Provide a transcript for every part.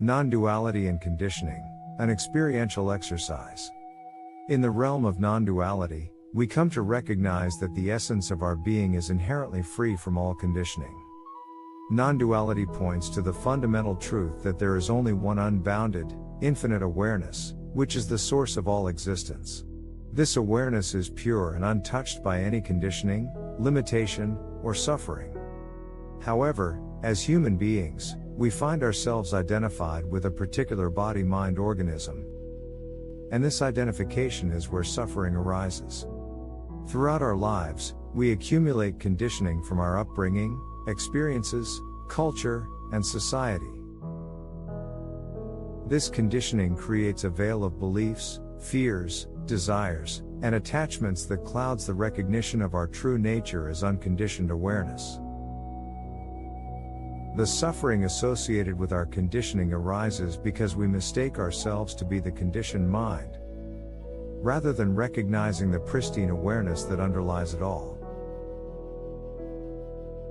Non-duality and conditioning, an experiential exercise. In the realm of non-duality, we come to recognize that the essence of our being is inherently free from all conditioning. Non-duality points to the fundamental truth that there is only one unbounded, infinite awareness, which is the source of all existence. This awareness is pure and untouched by any conditioning, limitation, or suffering. However, as human beings, we find ourselves identified with a particular body-mind organism. And this identification is where suffering arises. Throughout our lives, we accumulate conditioning from our upbringing, experiences, culture, and society. This conditioning creates a veil of beliefs, fears, desires, and attachments that clouds the recognition of our true nature as unconditioned awareness. The suffering associated with our conditioning arises because we mistake ourselves to be the conditioned mind, rather than recognizing the pristine awareness that underlies it all.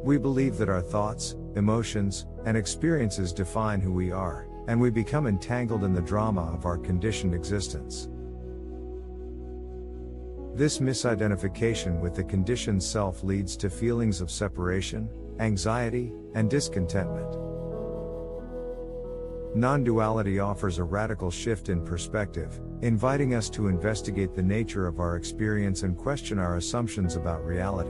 We believe that our thoughts, emotions, and experiences define who we are, and we become entangled in the drama of our conditioned existence. This misidentification with the conditioned self leads to feelings of separation, anxiety, and discontentment. Non-duality offers a radical shift in perspective, inviting us to investigate the nature of our experience and question our assumptions about reality.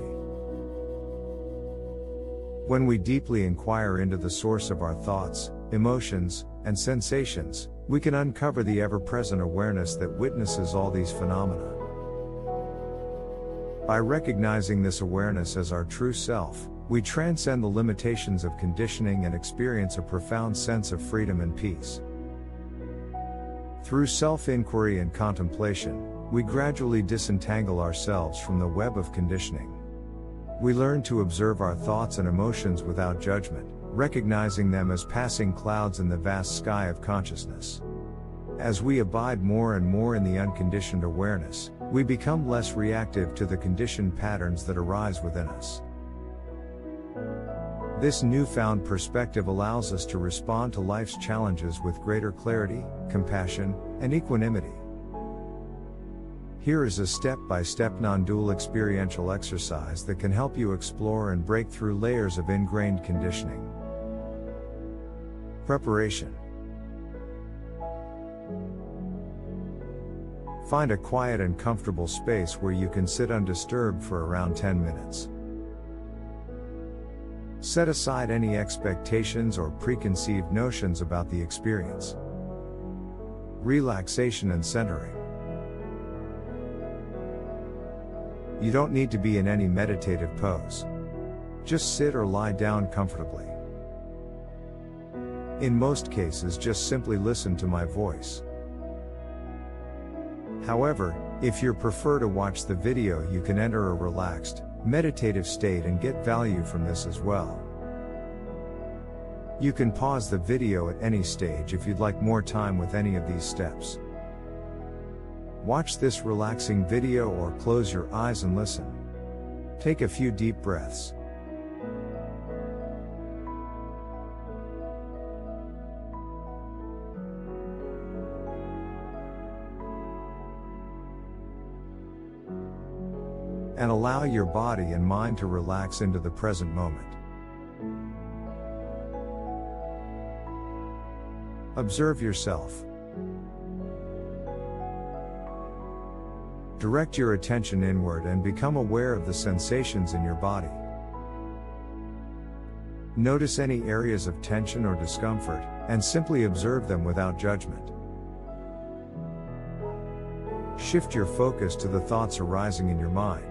When we deeply inquire into the source of our thoughts, emotions, and sensations, we can uncover the ever-present awareness that witnesses all these phenomena. By recognizing this awareness as our true self, we transcend the limitations of conditioning and experience a profound sense of freedom and peace. Through self-inquiry and contemplation, we gradually disentangle ourselves from the web of conditioning. We learn to observe our thoughts and emotions without judgment, recognizing them as passing clouds in the vast sky of consciousness. As we abide more and more in the unconditioned awareness, we become less reactive to the conditioned patterns that arise within us. This newfound perspective allows us to respond to life's challenges with greater clarity, compassion, and equanimity. Here is a step-by-step non-dual experiential exercise that can help you explore and break through layers of ingrained conditioning. Preparation. Find a quiet and comfortable space where you can sit undisturbed for around 10 minutes. Set aside any expectations or preconceived notions about the experience. Relaxation and centering. You don't need to be in any meditative pose. Just sit or lie down comfortably. In most cases, just simply listen to my voice. However, if you prefer to watch the video, you can enter a relaxed, meditative state and get value from this as well. You can pause the video at any stage if you'd like more time with any of these steps. Watch this relaxing video or close your eyes and listen. Take a few deep breaths. And allow your body and mind to relax into the present moment. Observe yourself. Direct your attention inward and become aware of the sensations in your body. Notice any areas of tension or discomfort, and simply observe them without judgment. Shift your focus to the thoughts arising in your mind.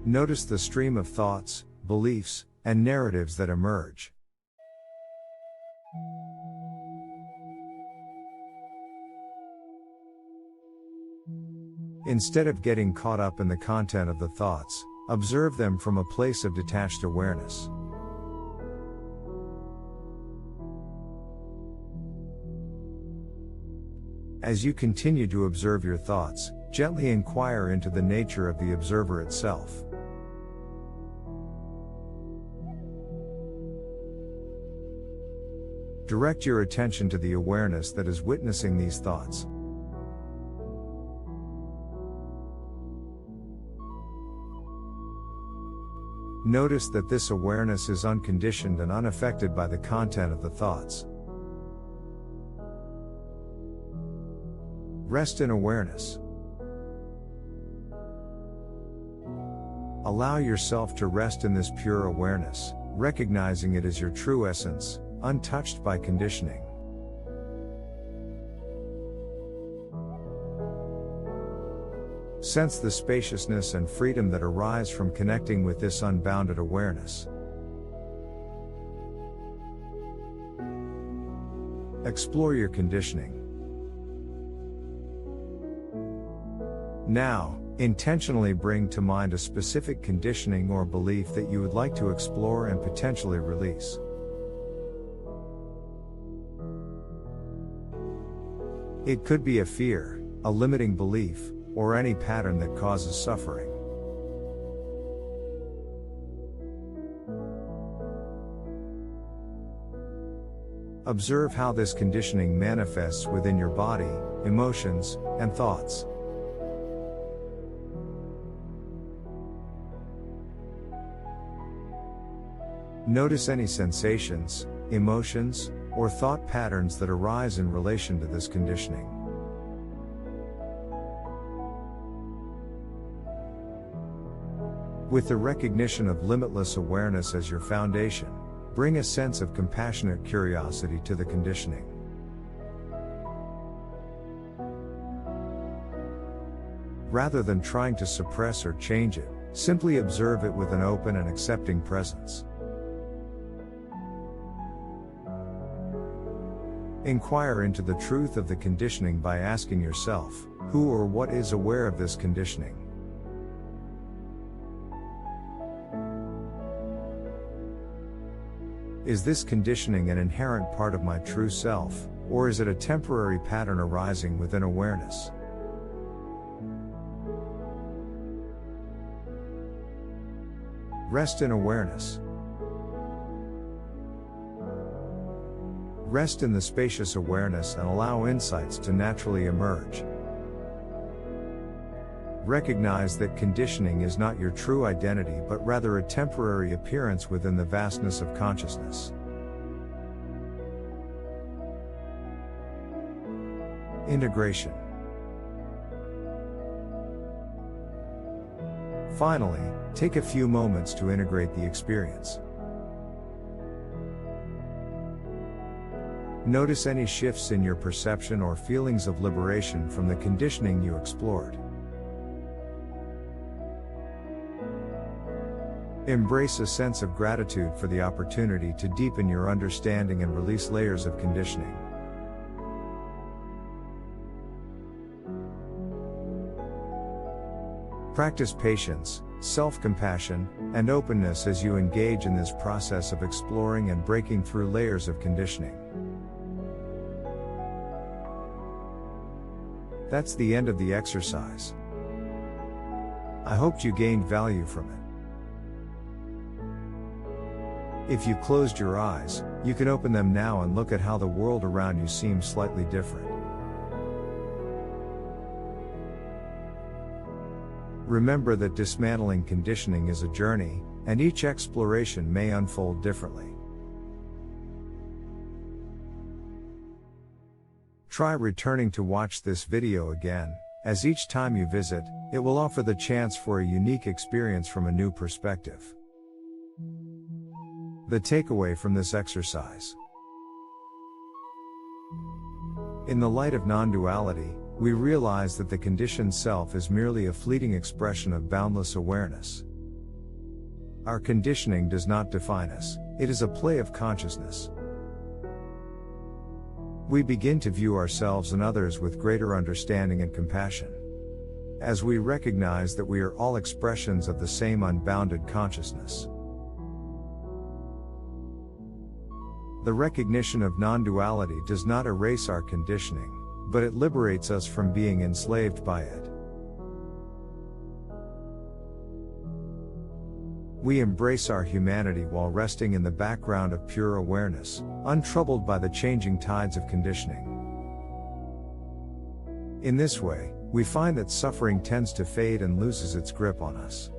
Notice the stream of thoughts, beliefs, and narratives that emerge. Instead of getting caught up in the content of the thoughts, observe them from a place of detached awareness. As you continue to observe your thoughts, gently inquire into the nature of the observer itself. Direct your attention to the awareness that is witnessing these thoughts. Notice that this awareness is unconditioned and unaffected by the content of the thoughts. Rest in awareness. Allow yourself to rest in this pure awareness, recognizing it as your true essence, untouched by conditioning. Sense the spaciousness and freedom that arise from connecting with this unbounded awareness. Explore your conditioning. Now, intentionally bring to mind a specific conditioning or belief that you would like to explore and potentially release. It could be a fear, a limiting belief, or any pattern that causes suffering. Observe how this conditioning manifests within your body, emotions, and thoughts. Notice any sensations, emotions, or thought patterns that arise in relation to this conditioning. With the recognition of limitless awareness as your foundation, bring a sense of compassionate curiosity to the conditioning. Rather than trying to suppress or change it, simply observe it with an open and accepting presence. Inquire into the truth of the conditioning by asking yourself, who or what is aware of this conditioning? Is this conditioning an inherent part of my true self, or is it a temporary pattern arising within awareness? Rest in awareness. Rest in the spacious awareness and allow insights to naturally emerge. Recognize that conditioning is not your true identity but rather a temporary appearance within the vastness of consciousness. Integration. Finally, take a few moments to integrate the experience. Notice any shifts in your perception or feelings of liberation from the conditioning you explored. Embrace a sense of gratitude for the opportunity to deepen your understanding and release layers of conditioning. Practice patience, self-compassion, and openness as you engage in this process of exploring and breaking through layers of conditioning. That's the end of the exercise. I hoped you gained value from it. If you closed your eyes, you can open them now and look at how the world around you seems slightly different. Remember that dismantling conditioning is a journey, and each exploration may unfold differently. Try returning to watch this video again, as each time you visit, it will offer the chance for a unique experience from a new perspective. The takeaway from this exercise. In the light of non-duality, we realize that the conditioned self is merely a fleeting expression of boundless awareness. Our conditioning does not define us, it is a play of consciousness. We begin to view ourselves and others with greater understanding and compassion, as we recognize that we are all expressions of the same unbounded consciousness. The recognition of non-duality does not erase our conditioning, but it liberates us from being enslaved by it. We embrace our humanity while resting in the background of pure awareness, untroubled by the changing tides of conditioning. In this way, we find that suffering tends to fade and loses its grip on us.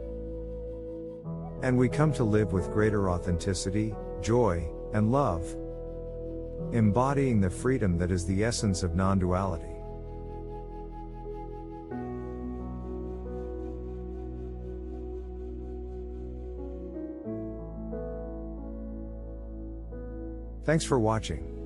And we come to live with greater authenticity, joy, and love, embodying the freedom that is the essence of non-duality. Thanks for watching.